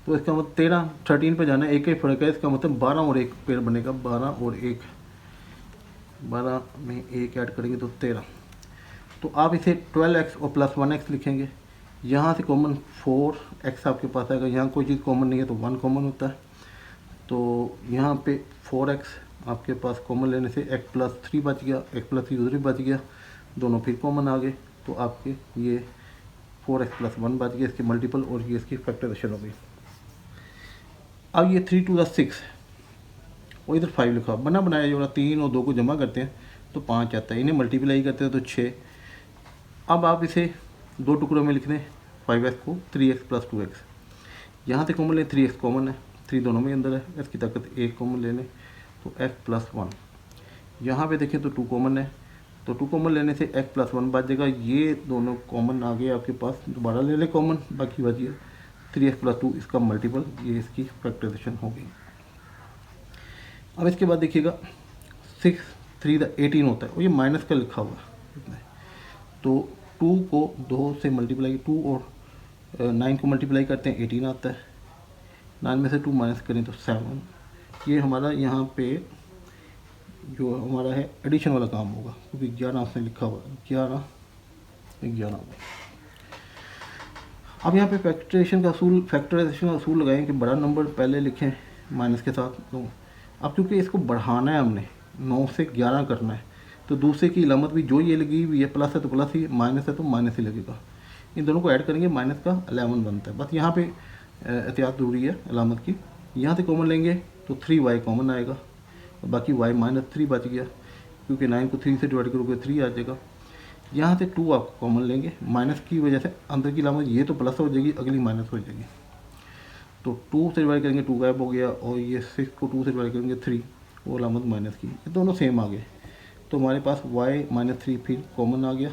तो इसका मतलब 13 13 पे जाना है, एक ही फ़र्क है। इसका मतलब 12 और 1 पेड़ बनेगा, 12 और 1, 12 में 1 ऐड करेंगे तो 13। तो आप इसे 12x और प्लस 1x लिखेंगे। यहाँ से कॉमन 4x आपके पास आएगा, यहाँ कोई चीज़ कॉमन नहीं है तो 1 कॉमन होता है। तो यहाँ पे 4x आपके पास कॉमन लेने से x प्लस 3 बच गया, x प्लस 3 उधर बच गया, दोनों फिर कॉमन आ गए, तो आपके ये 4x प्लस 1 बच गया इसके मल्टीपल, और ये इसकी फैक्टराइजेशन हो गई। अब ये 3 to the 6 और इधर 5 लिखा बना बनाया जोड़ा, 3 और 2 को जमा करते हैं तो 5 आता है, इन्हें मल्टीप्लाई करते हैं तो 6। अब आप इसे 2 टुकड़ों में लिख दें, 5x को 3x प्लस 2x, यहाँ से कॉमन लें 3x कॉमन है, 3 दोनों में अंदर है, x की ताकत 1 कॉमन ले लें तो x प्लस 1। यहाँ पे देखें तो 2 कॉमन है, तो 2 कॉमन लेने से x प्लस 1 बच जाएगा। ये दोनों कॉमन आ गए आपके पास, दोबारा ले लें कॉमन, बाकी बच गया 3x प्लस 2 इसका मल्टीपल, ये इसकी फैक्टराइजेशन हो गई। अब इसके बाद देखिएगा 6 3 18 होता है, और ये माइनस का लिखा हुआ है, तो 2 को 2 से मल्टीप्लाई, 2 और 9 को मल्टीप्लाई करते हैं 18 आता है, 9 में से 2 माइनस करें तो 7। ये हमारा यहाँ पे जो हमारा है एडिशन वाला काम होगा, क्योंकि 11 उसने लिखा हुआ है, 11 अब यहाँ पे फैक्टराइजेशन का असूल लगाएं कि बड़ा नंबर पहले लिखें माइनस के साथ। तो अब क्योंकि इसको बढ़ाना है हमने, 9 से 11 करना है, तो दूसरे की इलामत भी जो ये लगी हुई है, प्लस है तो प्लस ही, माइनस है तो माइनस ही लगेगा। इन दोनों को ऐड करेंगे, माइनस का 11 बनता है। बस यहाँ पे एहतियात ज़रूरी है इलामत की। यहाँ से कॉमन लेंगे तो 3y कॉमन आएगा, और बाकी y माइनस 3 बच गया, क्योंकि 9 को 3 से डिवाइड करोगे 3 आ जाएगा। यहाँ से 2 आप कॉमन लेंगे, माइनस की वजह से अंदर की इलामत ये तो प्लस हो जाएगी, अगली माइनस हो जाएगी, तो 2 से डिवाइड करेंगे 2 गायब हो गया, और ये 6 को 2 से डिवाइड करेंगे 3, वो इलामत माइनस की, ये दोनों सेम आ गए। तो हमारे पास y माइनस 3 फिर कॉमन आ गया,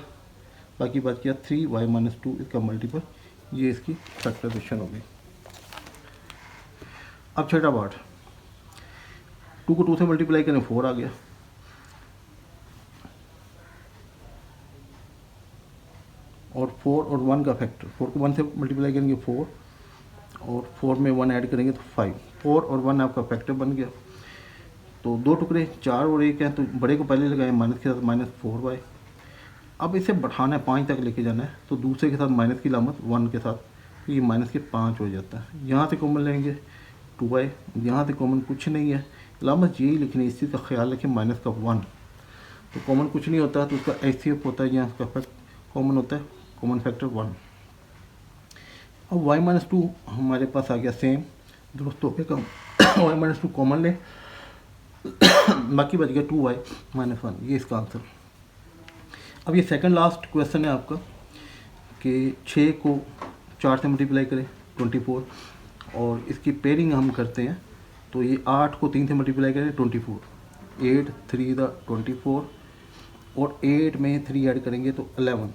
बाकी बच गया 3y माइनस 2 इसका मल्टीपल, ये इसकी फैक्टराइजेशन हो गई। अब छठा पार्ट, 2 को 2 से मल्टीप्लाई करें 4 आ गया, और 4 और 1 का फैक्टर, 4 को 1 से मल्टीप्लाई करेंगे 4, और 4 में 1 ऐड करेंगे तो 5, 4 और 1 आपका फैक्टर बन गया। तो 2 टुकड़े 4 और 1 हैं, तो बड़े को पहले लगाएं माइनस के साथ, माइनस 4y। अब इसे बढ़ाना है, 5 तक लेके जाना है, तो दूसरे के साथ माइनस की इलामत 1 के साथ, तो ये माइनस के 5 हो जाता है। यहाँ से कॉमन लेंगे 2y, यहाँ से कॉमन कुछ नहीं है, इलामत यही लिखनी है, इस चीज़ का ख्याल रखें, माइनस का 1, तो कॉमन कुछ नहीं होता, तो उसका HCF होता है, यहाँ उसका फैक्ट कॉमन होता है, कॉमन फैक्टर 1। अब y माइनस 2 हमारे पास आ गया सेम, दोस्तों के कम y माइनस 2 कॉमन लें, बाकी बच गया 2y माइनस 1, ये इसका आंसर। अब ये सेकंड लास्ट क्वेश्चन है आपका कि 6 को 4 से मल्टीप्लाई करें 24, और इसकी पेयरिंग हम करते हैं तो ये 8 को 3 से मल्टीप्लाई करें 24, 8 3 द 24, और 8 में 3 ऐड करेंगे तो 11।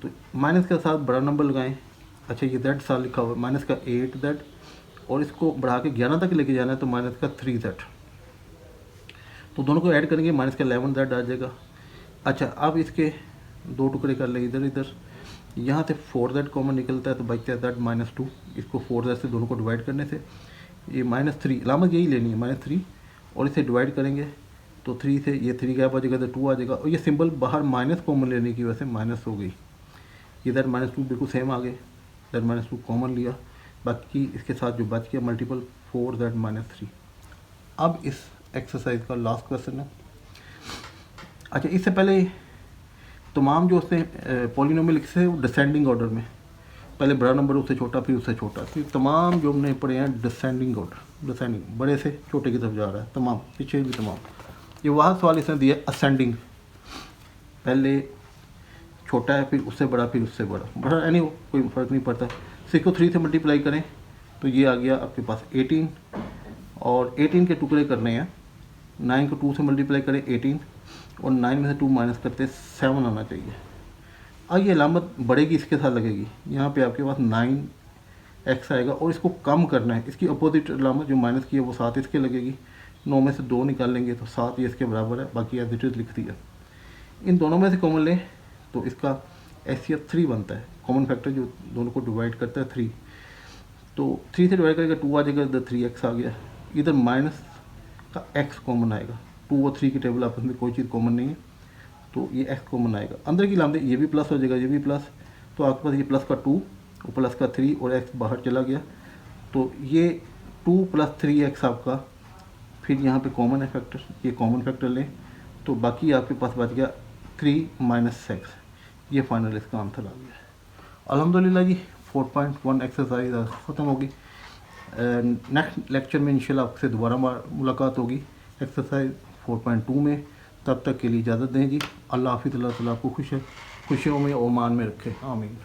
तो माइनस के साथ बड़ा नंबर लगाएं। अच्छा, ये z साल लिखा हुआ है, माइनस का 8z, और इसको बढ़ा के 11 तक लेके जाना है तो माइनस का 3z। तो दोनों को ऐड करेंगे, माइनस का 11z आ जाएगा। अच्छा, अब इसके दो टुकड़े कर लें इधर इधर, यहाँ से 4z कॉमन निकलता है तो बचता है z -2। इसको 4z से दोनों को डिवाइड करने से ये -3, अलामत यही लेनी है -3, और इसे डिवाइड करेंगे तो 3 से ये 3 गैप आ जाएगा तो 2 आ जाएगा, और ये सिंबल बाहर माइनस कॉमन लेने की वजह से माइनस हो गई। ये z -2 बिल्कुल सेम आ गए, z -2 कॉमन लिया, बाकी इसके साथ जो बच गया मल्टीपल 4z -3। अब इस एक्सरसाइज का लास्ट क्वेश्चन है। अच्छा, इससे पहले तमाम जो उसने पॉलिनोमियल लिखे थे वो डिसेंडिंग ऑर्डर में, पहले बड़ा नंबर उससे छोटा फिर उससे छोटा, फिर तमाम जो हमने पढ़े हैं डिसेंडिंग ऑर्डर, डिसेंडिंग बड़े से छोटे की तरफ जा रहा है तमाम, पीछे भी तमाम। ये वहाँ सवाल इसने दिया असेंडिंग, पहले छोटा है फिर उससे बड़ा फिर उससे बड़ा एनी हो, कोई फ़र्क नहीं पड़ता। 6 को 3 से मल्टीप्लाई करें तो ये आ गया आपके पास 18, और 18 के टुकड़े करने हैं। 9 को 2 से मल्टीप्लाई करें 18, और 9 में से 2 माइनस करते 7 आना चाहिए। अब ये अलामत बढ़ेगी, इसके साथ लगेगी, यहाँ पे आपके पास 9x आएगा, और इसको कम करना है, इसकी अपोजिट अलामत जो माइनस की है वो 7 इसके लगेगी। 9 में से 2 निकाल लेंगे तो 7 ये इसके बराबर है, बाकी एज इट इज़ लिख दिया। इन दोनों में से कॉमन लें तो इसका HCF 3 बनता है, कॉमन फैक्टर जो दोनों को डिवाइड करता है 3। तो 3 से डिवाइड करेगा 2 आ जाएगा, इधर 3x आ गया, इधर माइनस का x कॉमन आएगा। 2 और 3 की टेबल आपस में कोई चीज़ कॉमन नहीं है तो ये x कॉमन आएगा। अंदर की लामदे ये भी प्लस हो जाएगा, ये भी प्लस, तो आपके पास ये प्लस का 2 और प्लस का 3 और x बाहर चला गया, तो ये 2 + 3x आपका फिर यहाँ पे कॉमन है फैक्टर, ये कॉमन फैक्टर लें तो बाकी आपके पास बच गया 3 - x। ये फाइनल इसका आंसर आ गया है। अल्हम्दुलिल्लाह जी 4.1 एक्सरसाइज ख़त्म होगी। नेक्स्ट लेक्चर में इंशाल्लाह आपसे दोबारा मुलाकात होगी एक्सरसाइज 4.2 में। तब तक के लिए इजाज़त दें जी। अल्लाह हाफ़िज़, अल्लाह ताला आपको खुशियों में और मान में रखे, आमीन।